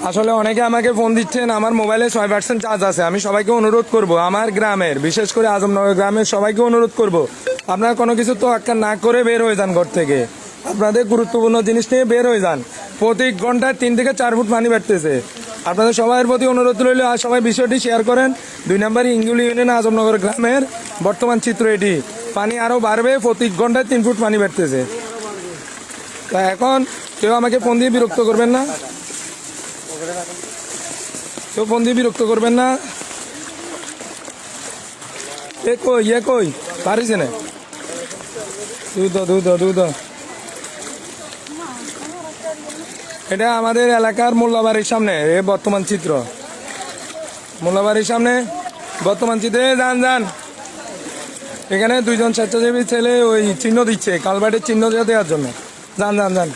আসলে অনেকে আমাকে ফোন দিচ্ছেন, আমার মোবাইলে 6% চার্জ আছে। আমি সবাইকে অনুরোধ করব, আমার গ্রামের বিশেষ করে আজমনগর গ্রামের সবাইকে অনুরোধ করব, আপনারা কোনো কিছু তোয়াক্কা না করে বের হয়ে যান ঘর থেকে। আপনাদের গুরুত্বপূর্ণ জিনিস নিয়ে বের হয়ে যান। প্রতি ঘন্টায় 3 থেকে 4 ফুট পানি বাড়তেছে। আপনাদের সবার প্রতি অনুরোধ রইল, আর সবাই বিষয়টি শেয়ার করেন। 2 নম্বর ইঙ্গুলি ইউনিয়ন আজমনগর গ্রামের বর্তমান চিত্র এটি। পানি আরও বাড়বে, প্রতি ঘন্টায় 3 ফুট পানি বাড়তেছে। তা এখন কেউ আমাকে ফোন দিয়ে বিরক্ত করবেন না, কেউ ফোন দিয়ে বিরক্ত করবেন না। কই পারিস না, দুধ এটা আমাদের এলাকার মোল্লাবাড়ির সামনে বর্তমান চিত্র। মোল্লাবাড়ির সামনে বর্তমান চিত্রে যান। এখানে 2জন স্বেচ্ছাসেবী ছেলে ওই চিহ্ন দিচ্ছে, কালভার্টের চিহ্ন দেওয়ার জন্য। যান।